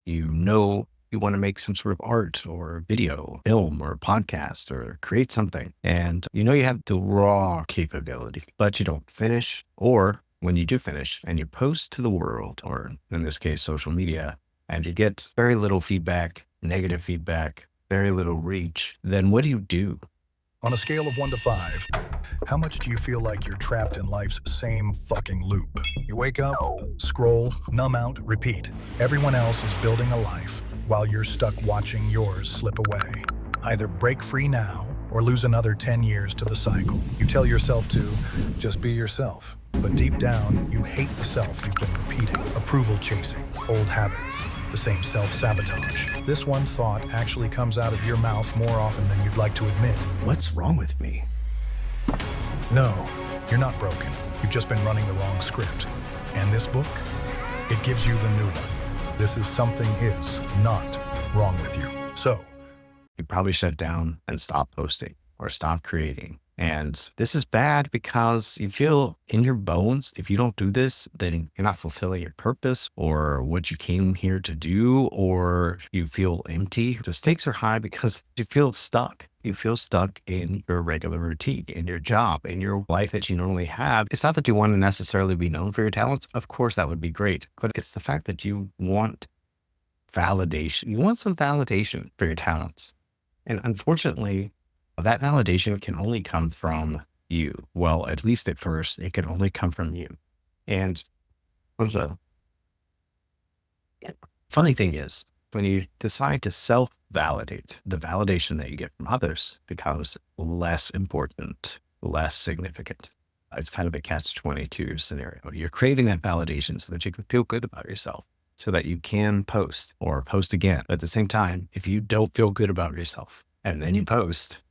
You know you want to make some sort of art or video, film or podcast or create something. And you know you have the raw capability, but you don't finish. Or when you do finish and you post to the world, or in this case, social media, and you get very little feedback, negative feedback, very little reach, then what do you do? On a scale of 1 to 5, how much do you feel like you're trapped in life's same fucking loop? You wake up, scroll, numb out, repeat. Everyone else is building a life while you're stuck watching yours slip away. Either break free now or lose another 10 years to the cycle. You tell yourself to just be yourself. But deep down, you hate the self you've been repeating. Approval chasing, old habits, the same self-sabotage. This one thought actually comes out of your mouth more often than you'd like to admit. What's wrong with me? No, you're not broken. You've just been running the wrong script. And this book, it gives you the new one. This is something is not wrong with you. So, You probably shut down and stop posting or stop creating. And this is bad because you feel in your bones, if you don't do this, then you're not fulfilling your purpose or what you came here to do, or you feel empty. The stakes are high because you feel stuck. You feel stuck in your regular routine, in your job, in your life that you normally have. It's not that you want to necessarily be known for your talents. Of course, that would be great. But it's the fact that you want validation. You want some validation for your talents. And unfortunately, that validation can only come from you. Well, at least at first, it can only come from you. And the funny thing is, when you decide to self-validate, the validation that you get from others becomes less important, less significant. It's kind of a catch-22 scenario. You're craving that validation so that you can feel good about yourself, so that you can post or post again. But at the same time, if you don't feel good about yourself and then you post,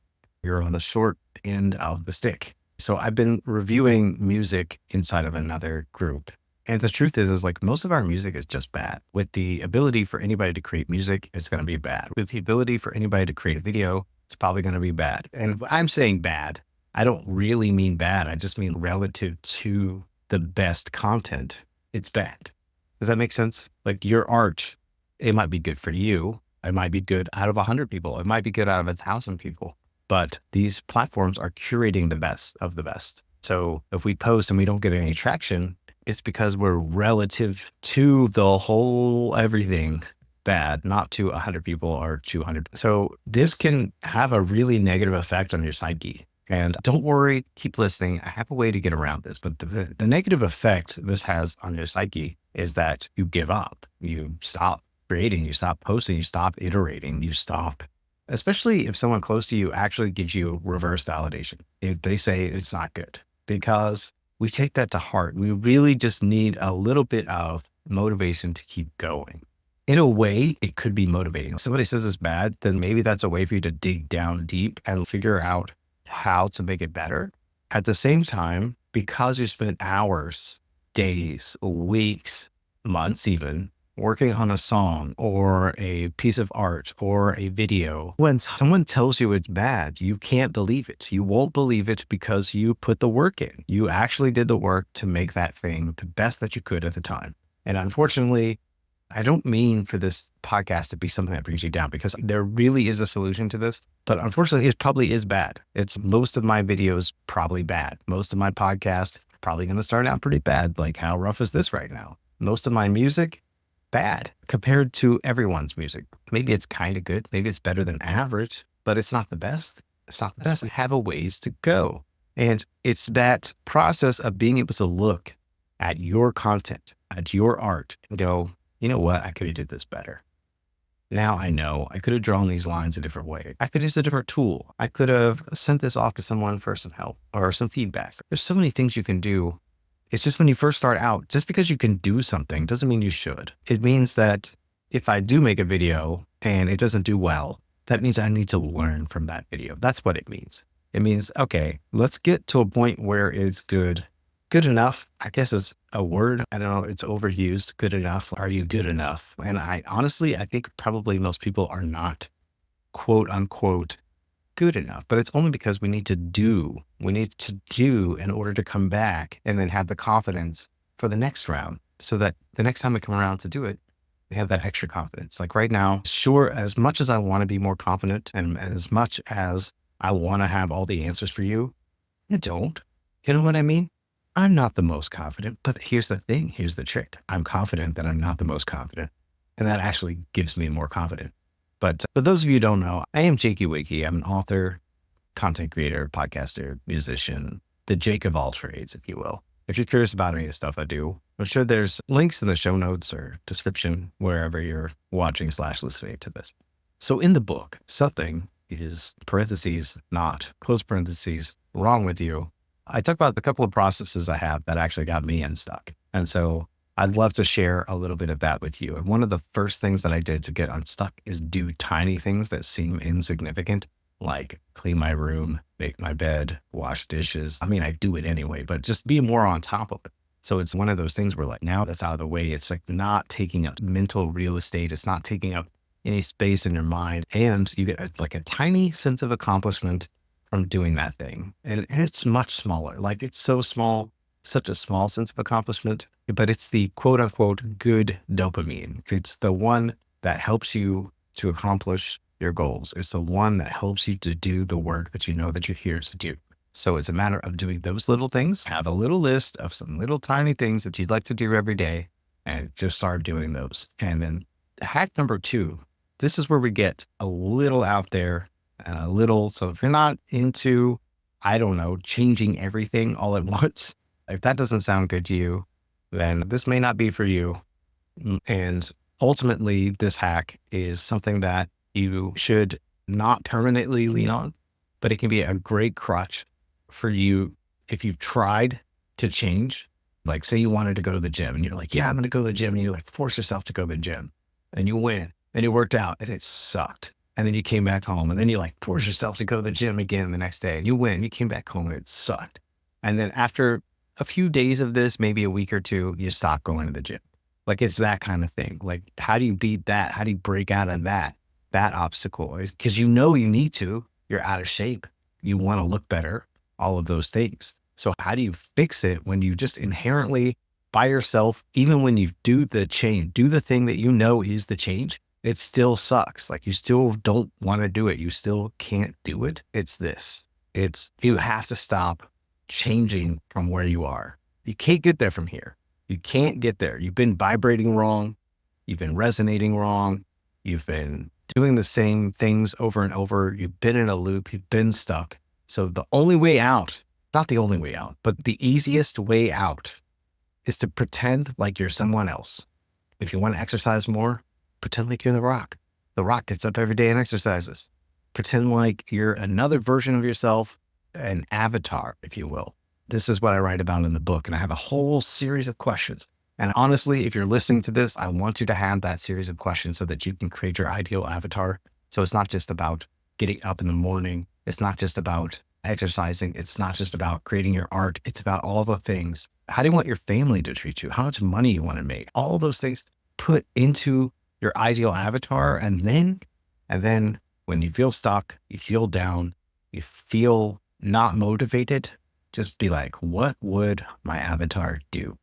you're on the short end of the stick. So I've been reviewing music inside of another group. And the truth is like most of our music is just bad. With the ability for anybody to create music, it's going to be bad. With the ability for anybody to create a video, it's probably going to be bad. And I'm saying bad, I don't really mean bad. I just mean relative to the best content, it's bad. Does that make sense? Like your art, it might be good for you. It might be good out of 100 people. It might be good out of 1,000 people. But these platforms are curating the best of the best. So if we post and we don't get any traction, it's because we're relative to the whole everything bad, not to 100 people or 200. So this can have a really negative effect on your psyche. And don't worry, keep listening. I have a way to get around this, but the negative effect this has on your psyche is that you give up, you stop creating, you stop posting, you stop iterating, you stop. Especially if someone close to you actually gives you reverse validation. If they say it's not good, because we take that to heart. We really just need a little bit of motivation to keep going. In a way, it could be motivating. If somebody says it's bad, then maybe that's a way for you to dig down deep and figure out how to make it better. At the same time, because you spent hours, days, weeks, months even, working on a song or a piece of art or a video, when someone tells you it's bad, you can't believe it. You won't believe it because you put the work in. You actually did the work to make that thing the best that you could at the time. And unfortunately, I don't mean for this podcast to be something that brings you down, because there really is a solution to this. But unfortunately, it probably is bad. It's most of my videos probably bad. Most of my podcasts probably going to start out pretty bad. Like how rough is this right now? Most of my music, bad compared to everyone's music. Maybe it's kind of good. Maybe it's better than average, but it's not the best. It's not the best. I have a ways to go. And it's that process of being able to look at your content, at your art and go, you know what? I could have did this better. Now I know I could have drawn these lines a different way. I could use a different tool. I could have sent this off to someone for some help or some feedback. There's so many things you can do. It's just when you first start out, just because you can do something doesn't mean you should. It means that if I do make a video and it doesn't do well, that means I need to learn from that video. That's what it means. It means, okay, let's get to a point where it's good. Good enough, I guess is a word. I don't know, it's overused. Good enough. Are you good enough? And I think probably most people are not quote unquote good enough, but it's only because we need to do in order to come back and then have the confidence for the next round, so that the next time we come around to do it, They have that extra confidence. Like right now, sure, as much as I want to be more confident and as much as I want to have all the answers for you, I don't. You know what I mean? I'm not the most confident, but here's the thing. Here's the trick. I'm confident that I'm not the most confident. And that actually gives me more confidence. But for those of you who don't know, I am Jakey Wakey. I'm an author, content creator, podcaster, musician, the Jake of all trades, if you will. If you're curious about any of the stuff I do, I'm sure there's links in the show notes or description, wherever you're watching / listening to this. So in the book, something is parentheses, not close parentheses, wrong with you. I talk about the couple of processes I have that actually got me unstuck. And so I'd love to share a little bit of that with you. And one of the first things that I did to get unstuck is do tiny things that seem insignificant, like clean my room, make my bed, wash dishes. I mean, I do it anyway, but just be more on top of it. So it's one of those things where like now that's out of the way. It's like not taking up mental real estate. It's not taking up any space in your mind. And you get like a tiny sense of accomplishment from doing that thing. And it's much smaller. Like it's so small, such a small sense of accomplishment, but it's the quote unquote good dopamine. It's the one that helps you to accomplish your goals. It's the one that helps you to do the work that you know that you're here to do. So it's a matter of doing those little things. Have a little list of some little tiny things that you'd like to do every day and just start doing those. And then hack number 2, this is where we get a little out there and a little. So if you're not into, I don't know, changing everything all at once, if that doesn't sound good to you, then this may not be for you. And ultimately, this hack is something that you should not permanently lean on, but it can be a great crutch for you if you've tried to change. Like say you wanted to go to the gym and you're like, yeah, I'm going to go to the gym. And you like force yourself to go to the gym and you went and you worked out and it sucked. And then you came back home and then you like force yourself to go to the gym again the next day and you went and you came back home and it sucked. And then after a few days of this, maybe a week or 2, you stop going to the gym. Like it's that kind of thing. Like how do you beat that? How do you break out of that obstacle? Because you know you need to, you're out of shape. You want to look better, all of those things. So how do you fix it when you just inherently by yourself, even when you do the change, do the thing that you know is the change, it still sucks. Like you still don't want to do it. You still can't do it. It's this. You have to stop changing from where you are. You can't get there from here. You can't get there. You've been vibrating wrong. You've been resonating wrong. You've been doing the same things over and over. You've been in a loop. You've been stuck. So the only way out, not the only way out, but the easiest way out is to pretend like you're someone else. If you want to exercise more, pretend like you're The Rock. The Rock gets up every day and exercises. Pretend like you're another version of yourself, an avatar, if you will. This is what I write about in the book. And I have a whole series of questions. And honestly, if you're listening to this, I want you to have that series of questions so that you can create your ideal avatar. So it's not just about getting up in the morning. It's not just about exercising. It's not just about creating your art. It's about all the things. How do you want your family to treat you? How much money you want to make? All of those things put into your ideal avatar. And then when you feel stuck, you feel down, you feel not motivated, just be like, what would my avatar do?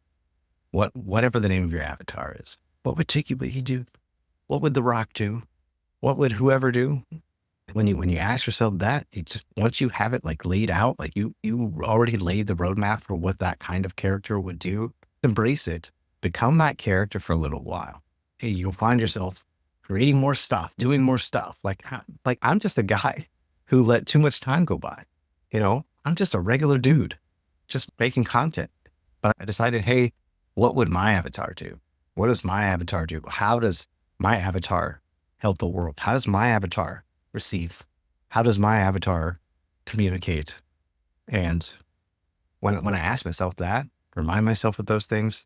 Whatever the name of your avatar is, what would Jakey Wakey do? What would The Rock do? What would whoever do? When you ask yourself that, you just, once you have it like laid out, like you already laid the roadmap for what that kind of character would do, embrace it, become that character for a little while. Hey, you'll find yourself creating more stuff, doing more stuff. Like I'm just a guy who let too much time go by. You know, I'm just a regular dude, just making content. But I decided, hey, what would my avatar do? What does my avatar do? How does my avatar help the world? How does my avatar receive? How does my avatar communicate? And when I ask myself that, remind myself of those things,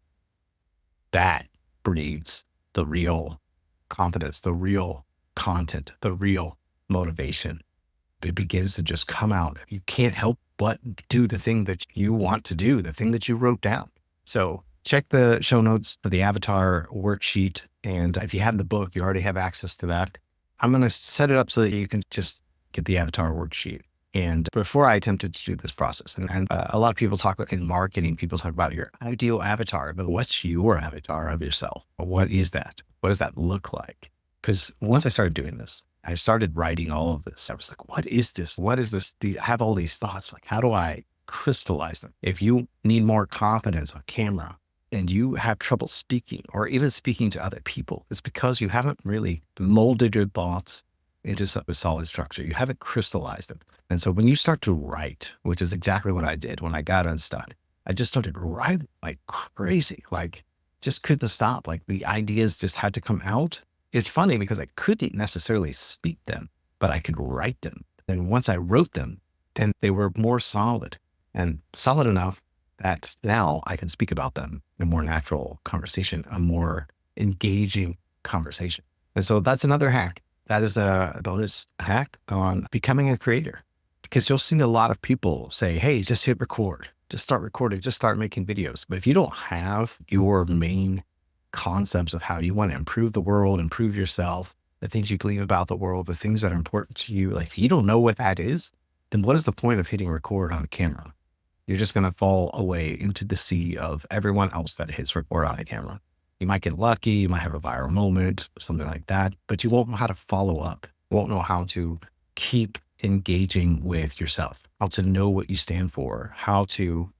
that breeds the real confidence, the real content, the real motivation. It begins to just come out. You can't help but do the thing that you want to do, the thing that you wrote down. So check the show notes for the avatar worksheet. And if you have the book, you already have access to that. I'm going to set it up so that you can just get the avatar worksheet. And before I attempted to do this process, and a lot of people talk about in marketing, people talk about your ideal avatar, but what's your avatar of yourself? What is that? What does that look like? Because once I started doing this, I started writing all of this. I was like, what is this? What is this? I have all these thoughts. Like, how do I crystallize them? If you need more confidence on camera and you have trouble speaking or even speaking to other people, it's because you haven't really molded your thoughts into a solid structure. You haven't crystallized them. And so when you start to write, which is exactly what I did when I got unstuck, I just started writing like crazy, like just couldn't stop. Like the ideas just had to come out. It's funny because I couldn't necessarily speak them, but I could write them. And once I wrote them, then they were more solid and solid enough that now I can speak about them in a more natural conversation, a more engaging conversation. And so that's another hack. That is a bonus hack on becoming a creator, because you'll see a lot of people say, hey, just hit record, just start recording, just start making videos. But if you don't have your main concepts of how you want to improve the world, improve yourself, the things you believe about the world, the things that are important to you, like if you don't know what that is, then what is the point of hitting record on a camera? You're just going to fall away into the sea of everyone else that hits record on a camera. You might get lucky, you might have a viral moment, something like that, but you won't know how to follow up. You won't know how to keep engaging with yourself, how to know what you stand for, how to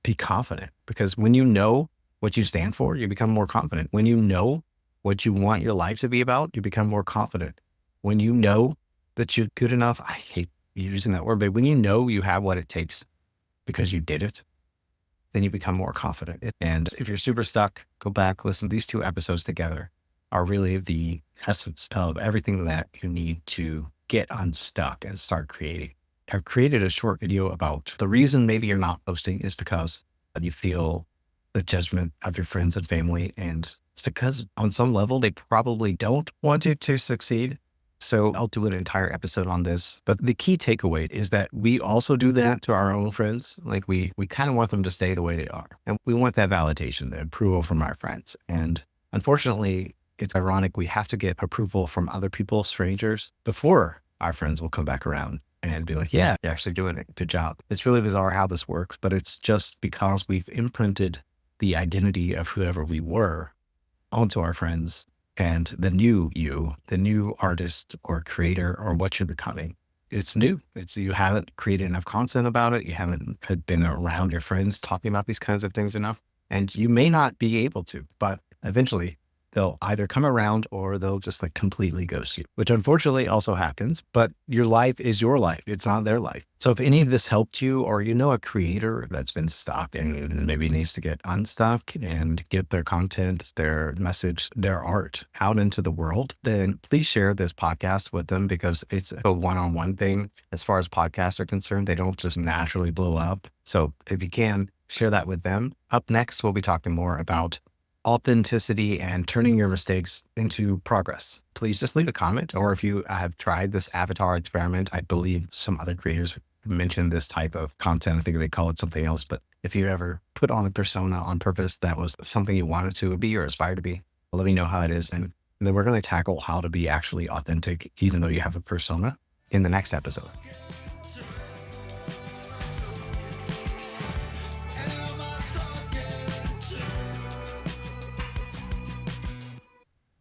be confident. Because when you know what you stand for, you become more confident. When you know what you want your life to be about, you become more confident. When you know that you're good enough, I hate using that word, but when you know you have what it takes because you did it, then you become more confident. And if you're super stuck, go back, listen. These two episodes together are really the essence of everything that you need to get unstuck and start creating. I've created a short video about the reason maybe you're not posting is because you feel the judgment of your friends and family. And it's because on some level, they probably don't want you to succeed. So I'll do an entire episode on this. But the key takeaway is that we also do that to our own friends. Like we kind of want them to stay the way they are. And we want that validation, the approval from our friends. And unfortunately, it's ironic. We have to get approval from other people, strangers, before our friends will come back around and be like, yeah, you're actually doing it. Good job. It's really bizarre how this works, but it's just because we've imprinted the identity of whoever we were onto our friends. And the new you, the new artist or creator or what you're becoming, it's new. You haven't created enough content about it. You haven't been around your friends talking about these kinds of things enough. And you may not be able to, but eventually they'll either come around or they'll just like completely ghost you, which unfortunately also happens, but your life is your life. It's not their life. So if any of this helped you, or you know a creator that's been stuck and maybe needs to get unstuck and get their content, their message, their art out into the world, then please share this podcast with them, because it's a one-on-one thing. As far as podcasts are concerned, they don't just naturally blow up. So if you can, share that with them. Up next, we'll be talking more about authenticity and turning your mistakes into progress. Please just leave a comment, or if you have tried this avatar experiment, I believe some other creators mentioned this type of content. I think they call it something else, but if you ever put on a persona on purpose that was something you wanted to be or aspire to be, let me know how it is. And then we're going to tackle how to be actually authentic, even though you have a persona, in the next episode.